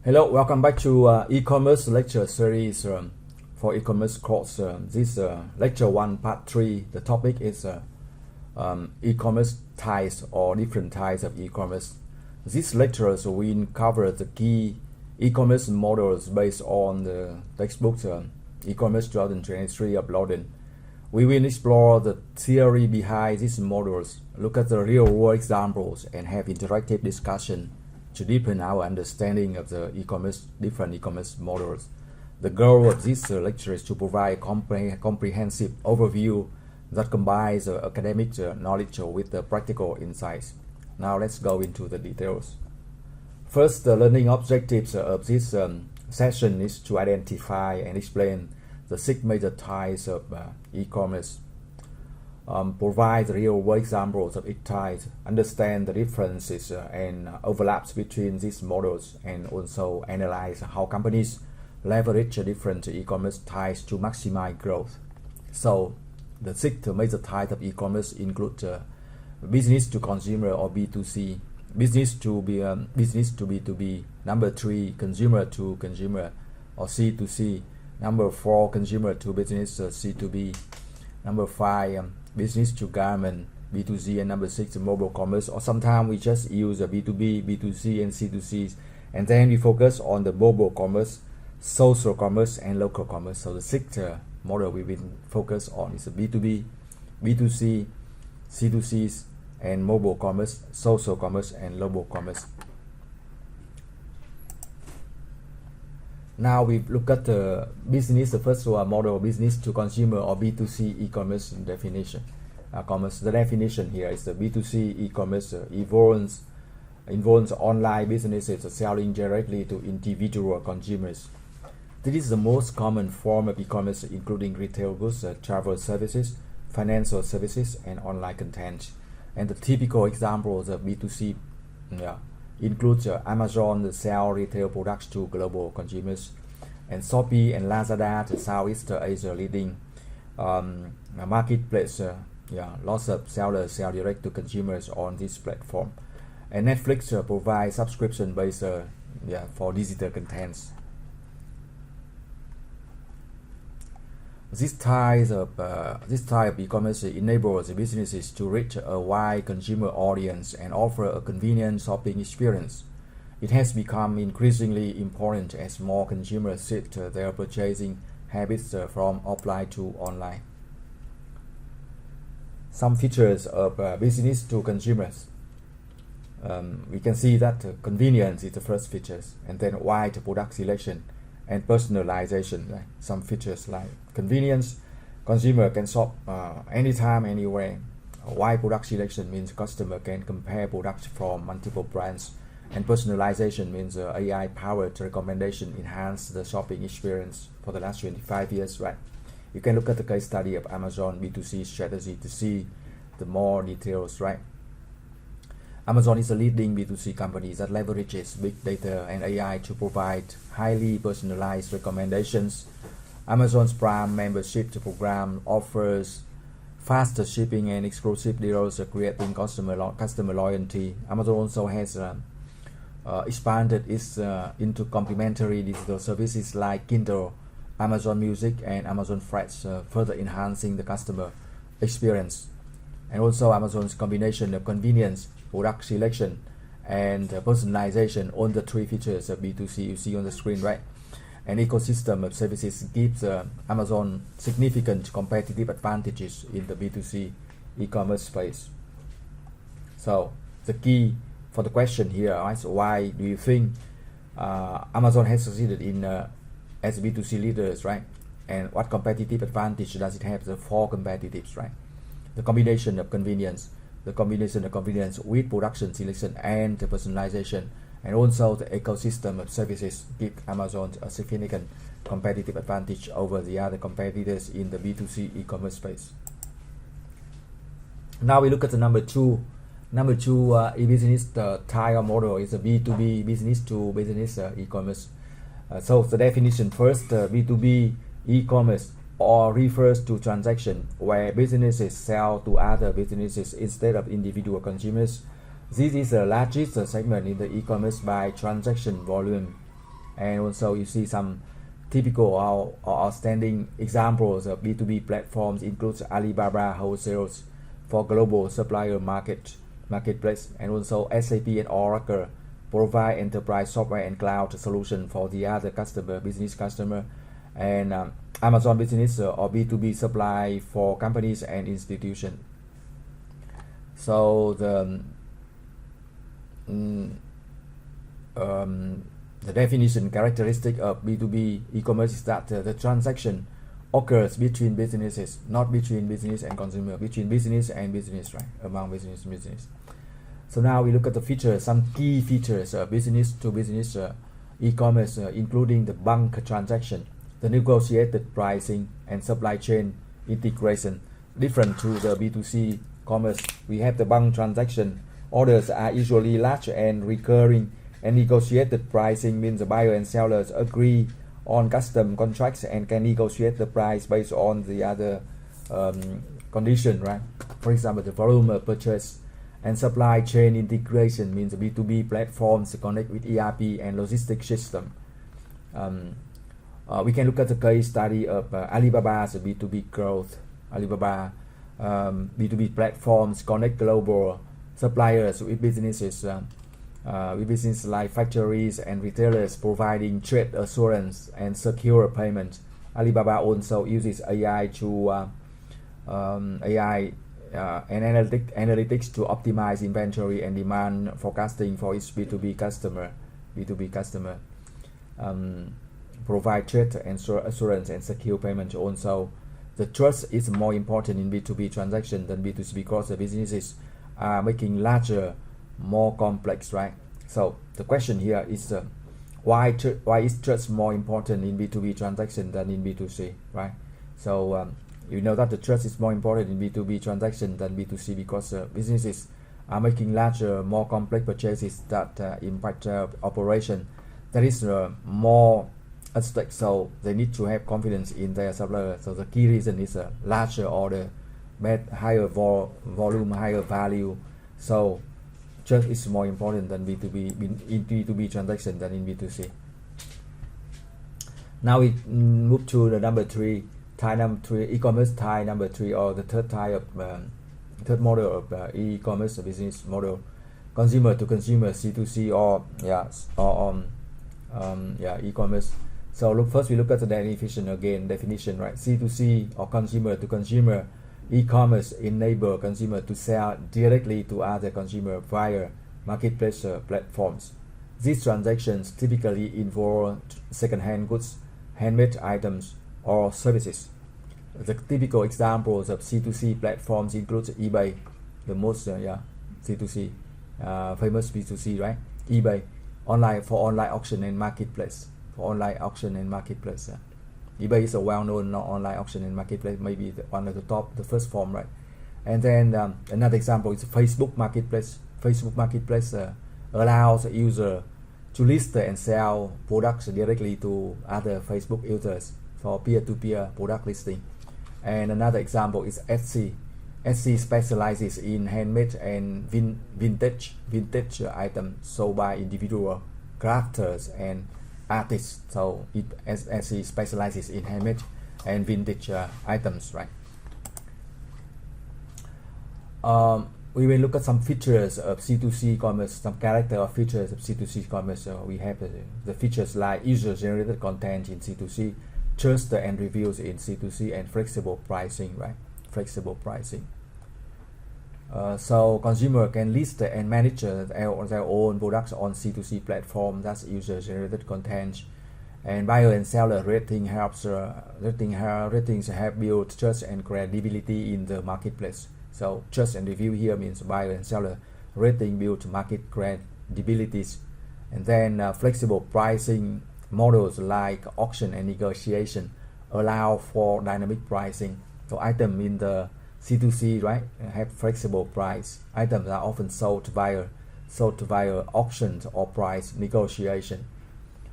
Hello, welcome back to e-commerce lecture series for e-commerce course. This lecture 1 part 3. The topic is e-commerce types or different types of e-commerce. This lecture will cover the key e-commerce models based on the textbook e-commerce 2023 uploaded. We will explore the theory behind these models, look at the real-world examples, and have interactive discussion to deepen our understanding of the different e-commerce models. The goal of this lecture is to provide a comprehensive overview that combines academic knowledge with the practical insights. Now let's go into the details. First, the learning objectives of this session is to identify and explain the 6 major types of e-commerce. Provide real-world examples of each type, understand the differences and overlaps between these models, and also analyze how companies leverage different e-commerce types to maximize growth. So, the 6 major types of e-commerce include business to consumer or B2C, business to B2B, number 3, consumer to consumer or C2C, number 4, consumer to business C2B, number 5, business to garment B2C, and number 6, mobile commerce, or sometimes we just use a B2B, B2C, and C2C, and then we focus on the mobile commerce, social commerce, and local commerce. So the 6 model we will focus on is a B2B, B2C, C2C, and mobile commerce, social commerce, and local commerce. Now we look at the business, the first model, business to consumer or B2C e-commerce definition. The definition here is the B2C e-commerce involves online businesses selling directly to individual consumers. This is the most common form of e-commerce, including retail goods, travel services, financial services, and online content. And the typical examples of B2C includes Amazon to sell retail products to global consumers, and Shopee and Lazada to Southeast Asia leading marketplace. Lots of sellers sell direct to consumers on this platform, and Netflix provides subscription based for digital contents. This type of e-commerce enables businesses to reach a wide consumer audience and offer a convenient shopping experience. It has become increasingly important as more consumers shift their purchasing habits from offline to online. Some features of business to consumers. We can see that convenience is the first features, and then wide product selection and personalization. Right? Some features like convenience, consumer can shop anytime, anywhere. Wide product selection means customer can compare products from multiple brands, and personalization means AI-powered recommendation enhance the shopping experience for the last 25 years. Right? You can look at the case study of Amazon B2C strategy to see the more details. Right? Amazon is a leading B2C company that leverages big data and AI to provide highly personalized recommendations. Amazon's Prime membership program offers faster shipping and exclusive deals, creating customer loyalty. Amazon also has expanded into complementary digital services like Kindle, Amazon Music, and Amazon Fresh, further enhancing the customer experience. And also Amazon's combination of convenience, product selection, and personalization, all the 3 features of B2C you see on the screen, right? An ecosystem of services gives Amazon significant competitive advantages in the B2C e-commerce space. So the key for the question here is, why do you think Amazon has succeeded in as B2C leaders, right? And what competitive advantage does it have? The 4 competitives, right? The combination of convenience with production selection and the personalization, and also the ecosystem of services give Amazon a significant competitive advantage over the other competitors in the B2C e-commerce space. Now we look at the number 2 e-business type of model is a B2B, business to business e-commerce. So the definition first, B2B e-commerce or refers to transaction where businesses sell to other businesses instead of individual consumers. This is the largest segment in the e-commerce by transaction volume. And also you see some typical or outstanding examples of B2B platforms includes Alibaba Wholesales for global supplier marketplace, and also SAP and Oracle provide enterprise software and cloud solution for the other business customer, and Amazon Business or B2B supply for companies and institutions. So the definition characteristic of B2B e-commerce is that the transaction occurs between businesses, not between business and consumer, between business and business, right? Among business and business. So now we look at the features, some key features of business to business e-commerce, including the bulk transaction, the negotiated pricing, and supply chain integration. Different to the B2C commerce, we have the bulk transaction. Orders are usually large and recurring, and negotiated pricing means the buyer and sellers agree on custom contracts and can negotiate the price based on the other condition, right? For example, the volume of purchase. And supply chain integration means the B2B platforms connect with ERP and logistics system. We can look at the case study of Alibaba's B2B growth. Alibaba B2B platforms connect global suppliers with businesses like factories and retailers, providing trade assurance and secure payment. Alibaba also uses AI to and analytics to optimize inventory and demand forecasting for its B2B customer. Provide trade and assurance and secure payment. Also, the trust is more important in B2B transaction than B2C because the businesses are making larger, more complex, right? So the question here is why is trust more important in B2B transaction than in B2C, right? So you know that the trust is more important in B2B transaction than B2C because businesses are making larger, more complex purchases that impact operation. There is more at stake, so they need to have confidence in their supplier. So the key reason is a larger order, higher volume, higher value. So trust is more important than in B2B transaction than in B2C. Now we move to the number 3. E-commerce type number 3, or the third model of e-commerce business model, consumer to consumer, C2C, e-commerce. So first we look at the definition, right? C2C or consumer to consumer e-commerce enable consumer to sell directly to other consumer via marketplace platforms. These transactions typically involve second-hand goods, handmade items, or services. The typical examples of C2C platforms include eBay, the most C2C, famous B2C, right? eBay, online auction and marketplace. eBay is a well-known online auction and marketplace, maybe one of the top, the first form, right? And then another example is Facebook Marketplace. Facebook Marketplace allows a user to list and sell products directly to other Facebook users for peer-to-peer product listing. And another example is Etsy. Etsy specializes in handmade and vintage items sold by individual crafters and artists. So Etsy specializes in handmade and vintage items, right? We will look at some features of C2C commerce, some character or features of C2C commerce. We have the features like user-generated content in C2C, trust and reviews in C2C, and flexible pricing, right? So consumer can list and manage their own products on C2C platform. That's user-generated content. And buyer and seller ratings have built trust and credibility in the marketplace. So trust and review here means buyer and seller rating build market credibilities. And then flexible pricing models like auction and negotiation allow for dynamic pricing. So items in the C2C, right, have flexible price. Items are often sold via auctions or price negotiation.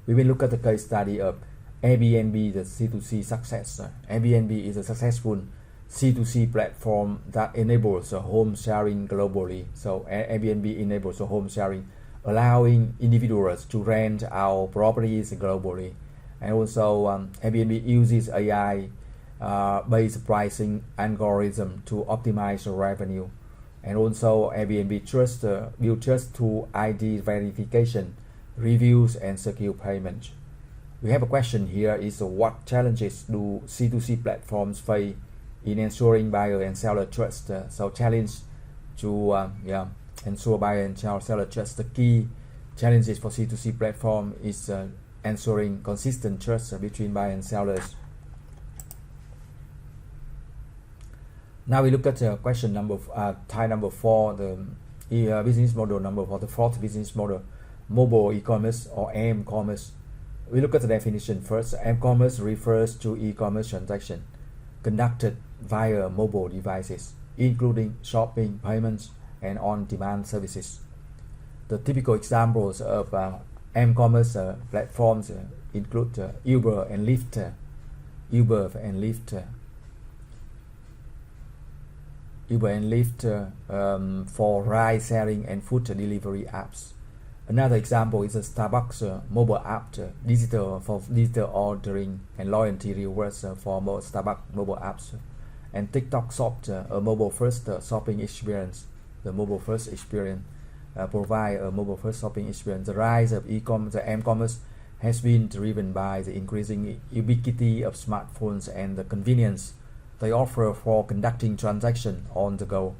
We will look at the case study of Airbnb, the C2C success. Airbnb is a successful C2C platform that enables home sharing globally. So Airbnb enables home sharing allowing individuals to rent out properties globally. And also Airbnb uses AI based pricing algorithm to optimize revenue. And also Airbnb build trust through ID verification, reviews, and secure payment. We have a question here is what challenges do C2C platforms face in ensuring buyer and seller trust? So challenge to ensure buyer and seller trust. The key challenges for C2C platform is ensuring consistent trust between buyer and sellers. Now we look at question type number 4, the business model number 4, the fourth business model, mobile e-commerce or M-commerce. We look at the definition first. M-commerce refers to e-commerce transaction conducted via mobile devices, including shopping, payments, and on-demand services. The typical examples of M-commerce platforms include Uber and Lyft. For ride-sharing and food delivery apps. Another example is a Starbucks mobile app, digital ordering and loyalty rewards for Starbucks mobile apps, and TikTok Shop, a mobile-first shopping experience. The mobile-first experience provide a mobile-first shopping experience. The rise of M-commerce has been driven by the increasing ubiquity of smartphones and the convenience they offer for conducting transactions on the go.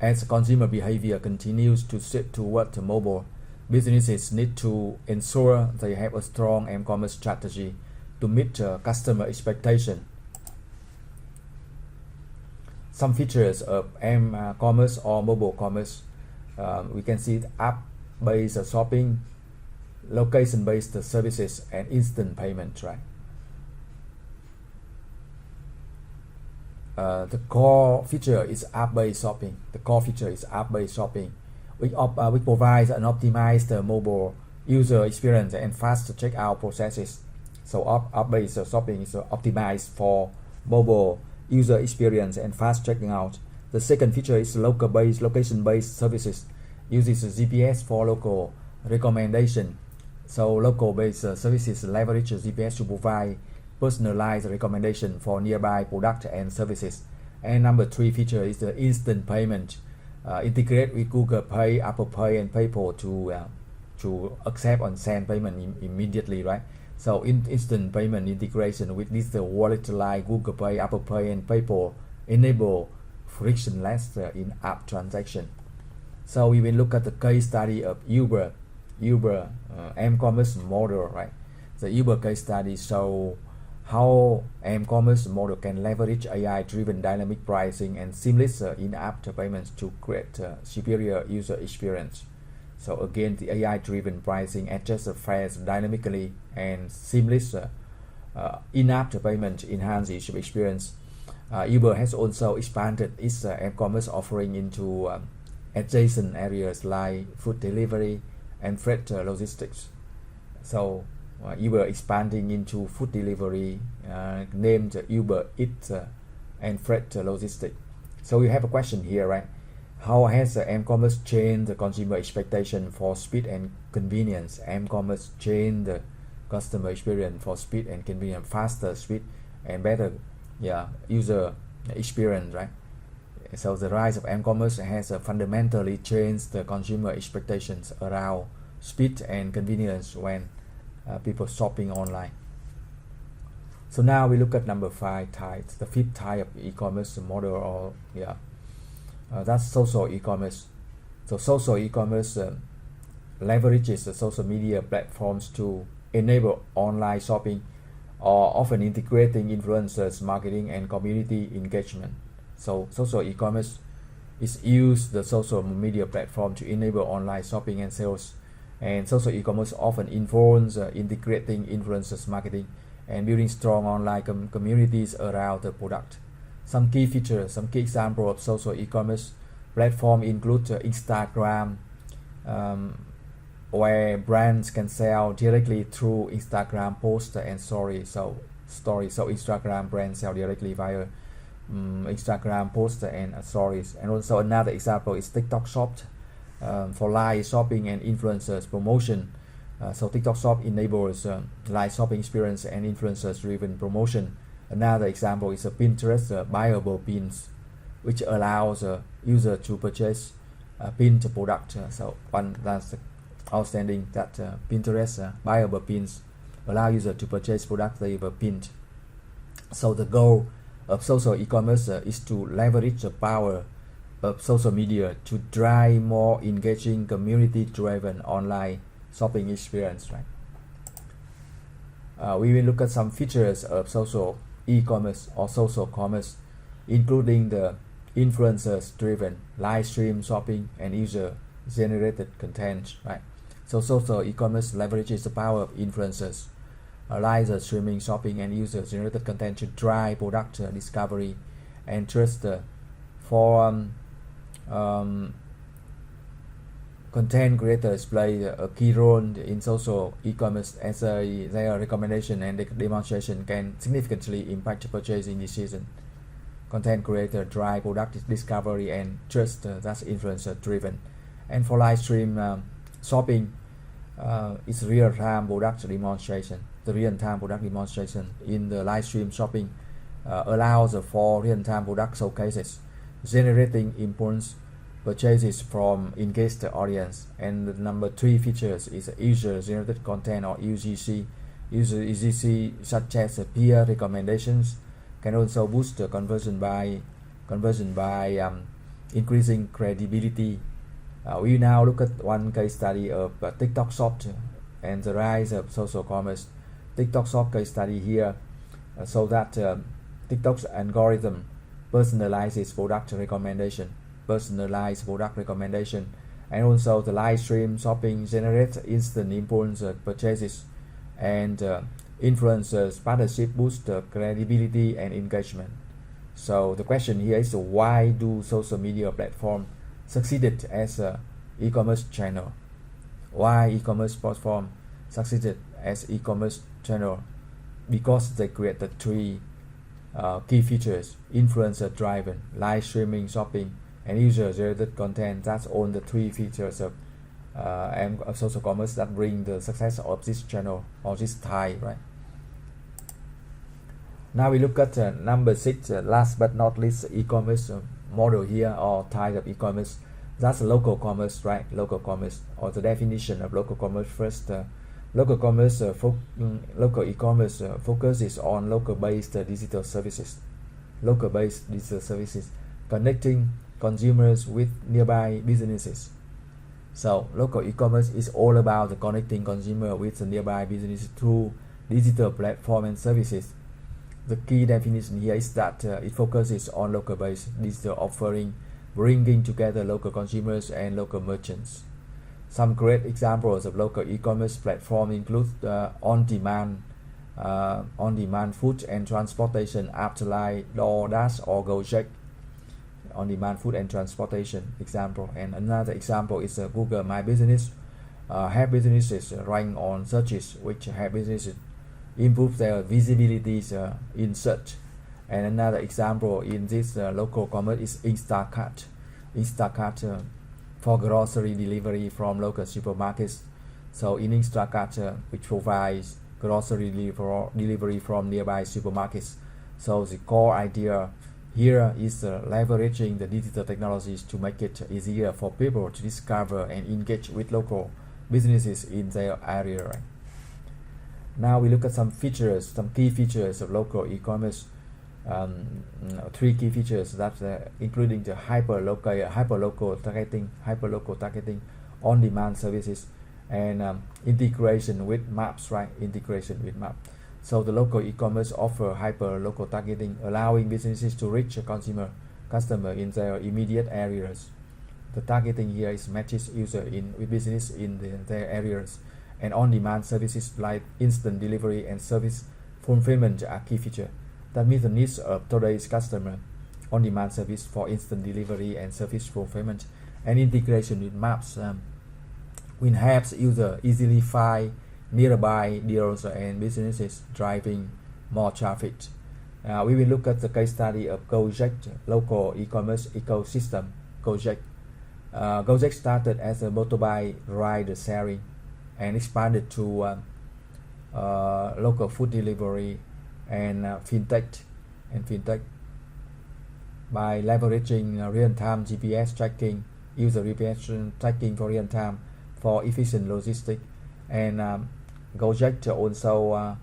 As consumer behavior continues to shift toward mobile, businesses need to ensure they have a strong M-commerce strategy to meet customer expectation. Some features of M-commerce or mobile commerce, we can see app-based shopping, location-based services, and instant payment, right? The core feature is app-based shopping. Which provides an optimized mobile user experience and fast checkout processes. So app-based shopping is optimized for mobile user experience and fast checking out. The second feature is location-based services. Uses GPS for local recommendation. So local-based services leverage GPS to provide personalized recommendation for nearby product and services. And number 3 feature is the instant payment. Integrate with Google Pay, Apple Pay, and PayPal to accept and send payment immediately, right? So instant payment integration with digital wallet like Google Pay, Apple Pay, and PayPal enable frictionless in-app transaction. So we will look at the case study of Uber M-commerce model, right? The Uber case study show how M-commerce model can leverage AI-driven dynamic pricing and seamless in-app payments to create superior user experience. So again, the AI-driven pricing adjusts the fares dynamically, and seamless in-app payment enhance user experience. Uber has also expanded its M-commerce offering into adjacent areas like food delivery and freight logistics. So Uber expanding into food delivery, named Uber Eats and freight logistics. So we have a question here, right? How has M-commerce changed the consumer expectation for speed and convenience? M-commerce changed the customer experience for speed and convenience, faster, speed, and better user experience, right? So the rise of M-commerce has fundamentally changed the consumer expectations around speed and convenience when people shopping online. So now we look at number 5 types, the 5th type of e-commerce model, or that's social e-commerce. So social e-commerce leverages the social media platforms to enable online shopping, or often integrating influencers, marketing, and community engagement. So social e-commerce is use the social media platform to enable online shopping and sales. And social e-commerce often involves integrating influencers marketing and building strong online communities around the product. Some key features, some key examples of social e-commerce platform include Instagram, where brands can sell directly through Instagram posts and stories. So Instagram brands sell directly via Instagram posts and stories. And also another example is TikTok Shop, for live shopping and influencers promotion. So TikTok Shop enables live shopping experience and influencers driven promotion. Another example is a Pinterest buyable pins, which allows a user to purchase a pinned product. So that's outstanding that Pinterest buyable pins allow user to purchase products they were pinned. So the goal of social e-commerce is to leverage the power of social media to drive more engaging community-driven online shopping experience, right? We will look at some features of social e-commerce or social commerce, including the influencers-driven live stream shopping and user-generated content, right? So social e-commerce leverages the power of influencers, live streaming shopping and user-generated content to drive product discovery and trust for content creators play a key role in social e-commerce as their recommendation and demonstration can significantly impact purchasing decision. Content creator drive product discovery and trust that's influencer driven. And for live stream shopping, it's real-time product demonstration. The real-time product demonstration in the live stream shopping allows for real-time product showcases, generating impulse purchases from engaged audience. And the number 3 features is user-generated content or UGC. UGC such as peer recommendations can also boost the conversion by increasing credibility. We now look at one case study of TikTok Shop and the rise of social commerce. TikTok Shop case study here, so that TikTok's algorithm personalizes product recommendation, and also the live stream shopping generates instant impulse purchases, and influencers partnership boost credibility and engagement. So the question here is, why do social media platforms succeeded as a e-commerce channel? Why e-commerce platform succeeded as e-commerce channel? Because they create the 3 key features: influencer driven, live streaming shopping, and user generated content. That's all the 3 features of social commerce that bring the success of this channel or this type, right? Now we look at number 6, last but not least, e-commerce model here or type of e-commerce. That's local commerce, right? Local commerce, or the definition of local commerce first. Local commerce, local e-commerce focuses on local-based digital services. Local-based digital services connecting consumers with nearby businesses. So local e-commerce is all about the connecting consumer with the nearby business through digital platform and services. The key definition here is that it focuses on local-based digital offering, bringing together local consumers and local merchants. Some great examples of local e-commerce platform include on-demand food and transportation apps like DoorDash or Gojek. On-demand food and transportation example. And another example is Google My Business. Help businesses rank on searches, which help businesses improve their visibilities in search. And another example in this local commerce is Instacart. Instacart for grocery delivery from local supermarkets. So in Instacart, which provides grocery delivery from nearby supermarkets. So the core idea here is leveraging the digital technologies to make it easier for people to discover and engage with local businesses in their area. Right? Now we look at some features, some key features of local e-commerce. 3 key features that including the hyperlocal targeting, on-demand services, and integration with maps, right? Integration with maps. So the local e-commerce offer hyperlocal targeting, allowing businesses to reach a customer in their immediate areas. The targeting here is matches user with business in their areas, and on-demand services like instant delivery and service fulfillment are key feature that meet the needs of today's customer. On-demand service for instant delivery and service fulfillment, and integration with maps will help user easily find nearby deals and businesses, driving more traffic. We will look at the case study of Gojek local e-commerce ecosystem. Gojek Gojek started as a motorbike ride sharing and expanded to local food delivery and fintech by leveraging real-time GPS tracking, user GPS tracking for real-time for efficient logistics, and Gojek also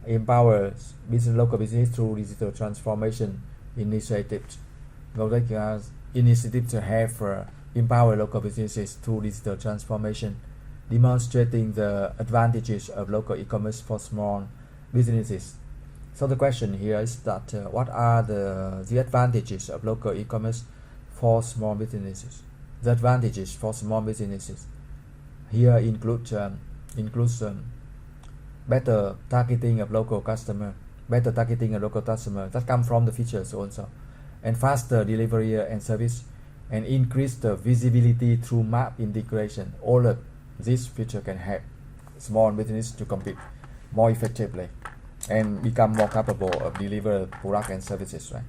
empowers local business through digital transformation initiatives. Gojek initiatives have empower local businesses through digital transformation, demonstrating the advantages of local e-commerce for small businesses. So the question here is that what are the advantages of local e-commerce for small businesses? The advantages for small businesses here includes better targeting of local customer, that come from the features also, and faster delivery and service, and increase the visibility through map integration. All of these features can help small business to compete more effectively and become more capable of deliver product and services, right?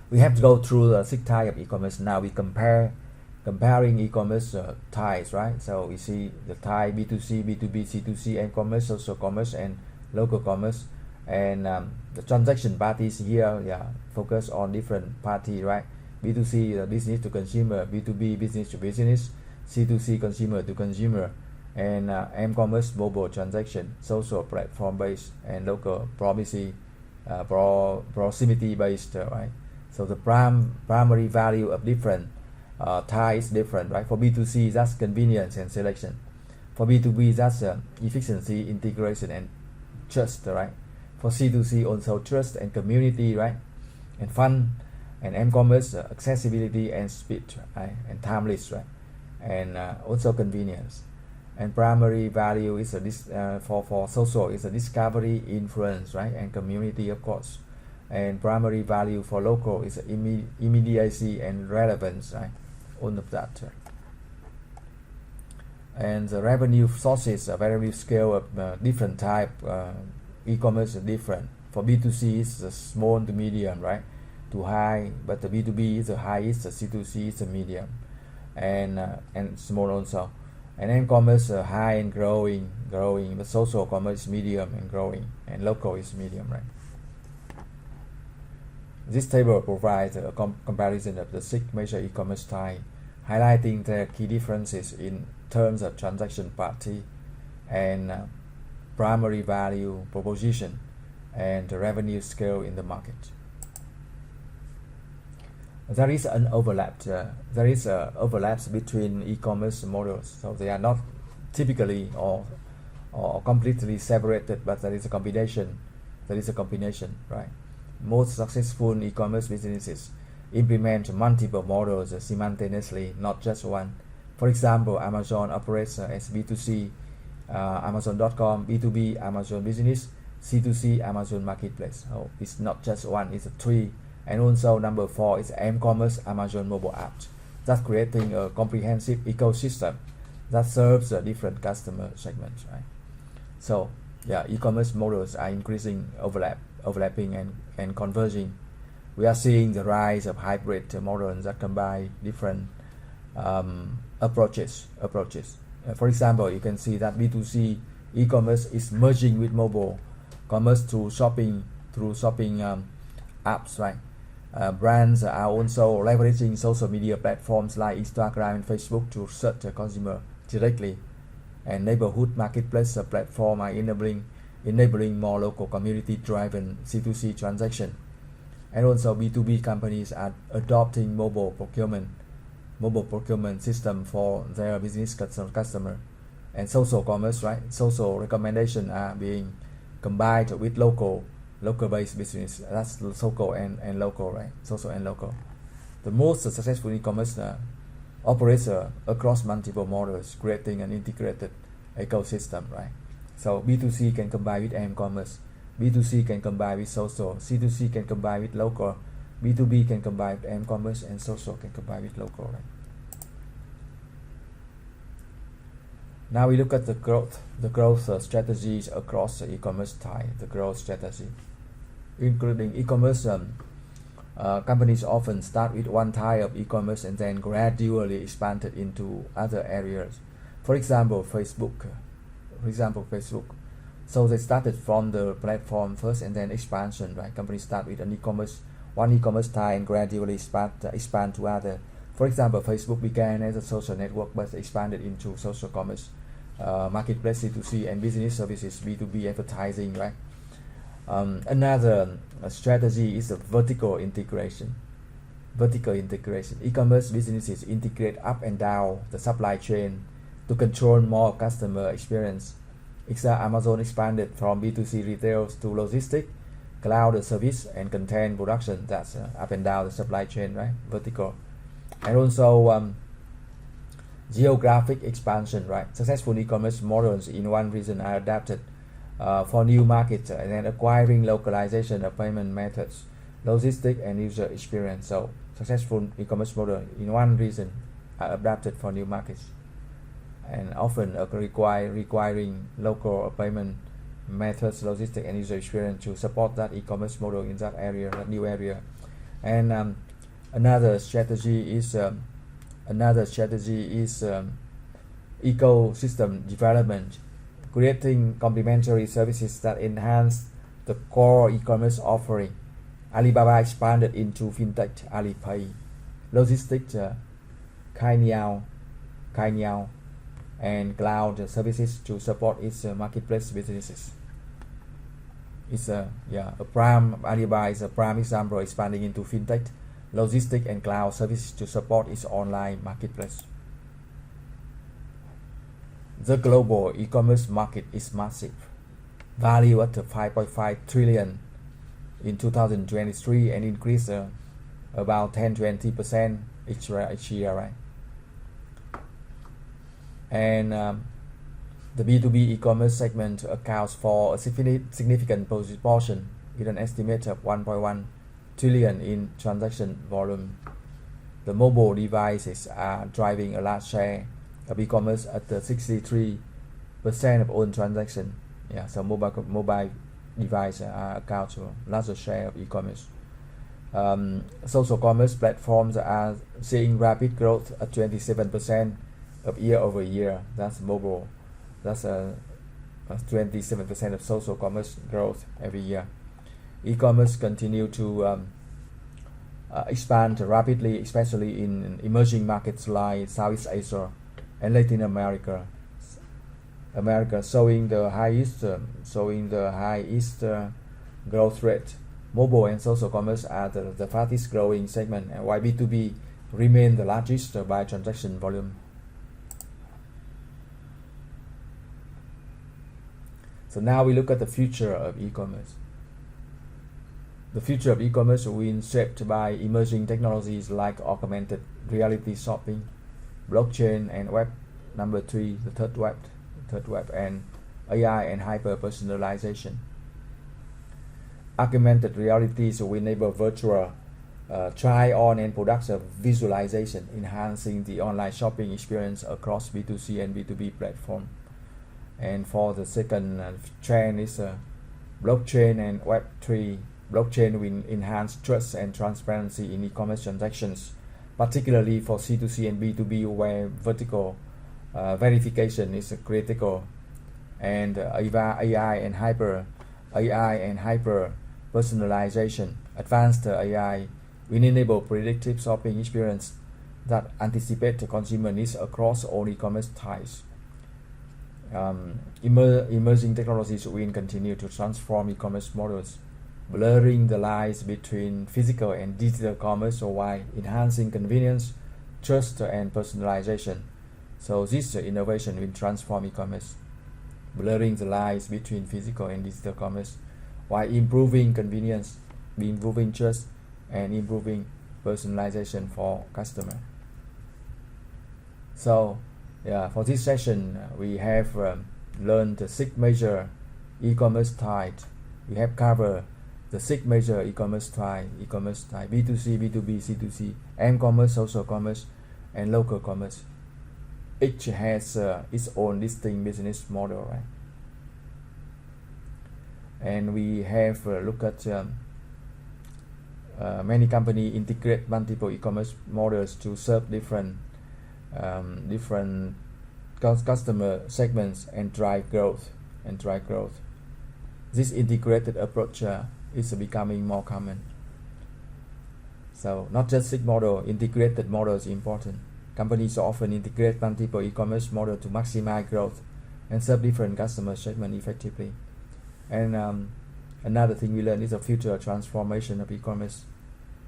We have to go through the 6 types of e-commerce. Now we comparing e-commerce types, right? So we see the type B2C, B2B, C2C, and commerce, social commerce, and local commerce, and the transaction parties here, focus on different party, right? B2C, business to consumer; B2B, business to business; C2C, consumer to consumer; and m-commerce, mobile transaction, social platform based, and local proximity based, right? So the primary value of different types is different, right? For B2C, that's convenience and selection. For B2B, that's efficiency, integration, and trust, right? For C2C, also trust and community, right? And fun. And m-commerce, accessibility and speed, right? And timeless, right? And also convenience. And primary value is for social is a discovery, influence, right? And community, of course. And primary value for local is immediacy and relevance, right? All of that. And the revenue sources, revenue scale of different type e-commerce is different. For B2C, it's a small to medium, right? To high, but the B2B is the highest, the C2C is the medium, and small also. And m-commerce high and growing, but social commerce is medium and growing, and local is medium, right? This table provides a comparison of the 6 major e-commerce types, highlighting their key differences in terms of transaction party and primary value proposition and the revenue scale in the market. There is an overlap. Overlaps between e-commerce models, so they are not typically or completely separated, but there is a combination. Right? Most successful e-commerce businesses implement multiple models simultaneously, not just one. For example, Amazon operates as B2C, Amazon.com, B2B, Amazon Business, C2C, Amazon Marketplace. So it's not just one, it's 3. And also number 4 is m-commerce, Amazon mobile apps. That's creating a comprehensive ecosystem that serves different customer segments, right? So e-commerce models are increasing overlapping and converging. We are seeing the rise of hybrid models that combine different approaches. For example, you can see that B2C e-commerce is merging with mobile commerce through shopping apps, right? Brands are also leveraging social media platforms like Instagram and Facebook to search a consumer directly, and neighborhood marketplace platform are enabling more local community-driven C2C transaction. And also B2B companies are adopting mobile procurement system for their business customer. And social commerce, right? Social recommendations are being combined with local based business. That's social and local, right? Social and local. The most successful e-commerce operates across multiple models, creating an integrated ecosystem, right? So B2C can combine with m-commerce, B2C can combine with social, C2C can combine with local, B2B can combine with m-commerce, and social can combine with local, right? Now we look at the growth strategies across the e-commerce type, the growth strategy, including e-commerce Companies often start with one type of e-commerce and then gradually expand it into other areas. For example, Facebook. So they started from the platform first and then expansion, right? Companies start with one e-commerce type and gradually expand to other. For example, Facebook began as a social network but expanded into social commerce, marketplace C2C, and business services B2B advertising, right? Another strategy is a vertical integration. E-commerce businesses integrate up and down the supply chain to control more customer experience. Amazon expanded from B2C retail to logistics, cloud service, and content production. That's up and down the supply chain, right? Vertical. And also geographic expansion, right? Successful e-commerce models in one region are adapted for new markets and then acquiring localization of payment methods, logistics, and user experience. So successful e-commerce model in one region are adapted for new markets and often requiring local payment methods, logistics, and user experience to support that e-commerce model in that area, that new area. And another strategy is ecosystem development, creating complementary services that enhance the core e-commerce offering. Alibaba expanded into fintech Alipay, logistics Cainiao, and cloud services to support its marketplace businesses. Alibaba is a prime example, expanding into fintech, logistics, and cloud services to support its online marketplace. The global e-commerce market is massive, valued at 5.5 trillion in 2023 and increased about 10-20% each year, right? And the B2B e-commerce segment accounts for a significant portion, with an estimate of 1.1 trillion in transaction volume. The mobile devices are driving a large share of e-commerce at 63% of all transactions. So mobile device accounts for a larger share of e-commerce. Social commerce platforms are seeing rapid growth at 27% of year over year. That's mobile. That's 27% of social commerce growth every year. E-commerce continue to expand rapidly, especially in emerging markets like Southeast Asia and Latin America. Showing the highest growth rate. Mobile and social commerce are the fastest growing segment, and while B2B remain the largest by transaction volume. So now we look at the future of e-commerce. The future of e-commerce will be shaped by emerging technologies like augmented reality shopping, blockchain, and web. Number 3, the third web, and AI and hyper-personalization. Augmented realities will enable virtual try-on and product visualization, enhancing the online shopping experience across B2C and B2B platform. And for the second trend is blockchain and Web3. Blockchain will enhance trust and transparency in e-commerce transactions, particularly for C2C and B2B where vertical verification is critical. And AI and hyper personalization. Advanced AI will enable predictive shopping experience that anticipate the consumer needs across all e-commerce types. Emerging technologies will continue to transform e-commerce models, blurring the lines between physical and digital commerce while enhancing convenience, trust, and personalization. So this innovation will transform e-commerce, blurring the lines between physical and digital commerce while improving convenience, improving trust, and improving personalization for customer. So for this session, we have learned the 6 major e-commerce types. We have covered the 6 major e-commerce type: B2C, B2B, C2C, m-commerce, social commerce, and local commerce. Each has its own distinct business model, right? And we have looked at Many companies integrate multiple e-commerce models to serve different customer segments and drive growth. This integrated approach is becoming more common. So not just SIG model, integrated model is important. Companies often integrate multiple e-commerce models to maximize growth and serve different customer segments effectively. And another thing we learned is the future transformation of e-commerce.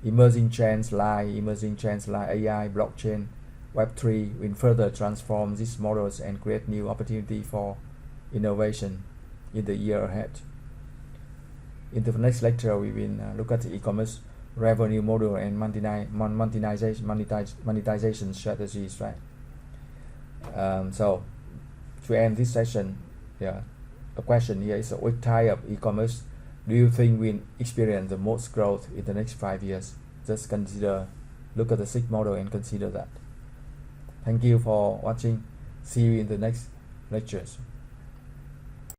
Emerging trends like AI, blockchain, Web3 will further transform these models and create new opportunity for innovation in the year ahead. In the next lecture, we will look at the e-commerce revenue model and monetization strategies, right? So to end this session, the question here is, which type of e-commerce do you think will experience the most growth in the next 5 years? Just look at the SIG model and consider that. Thank you for watching. See you in the next lectures.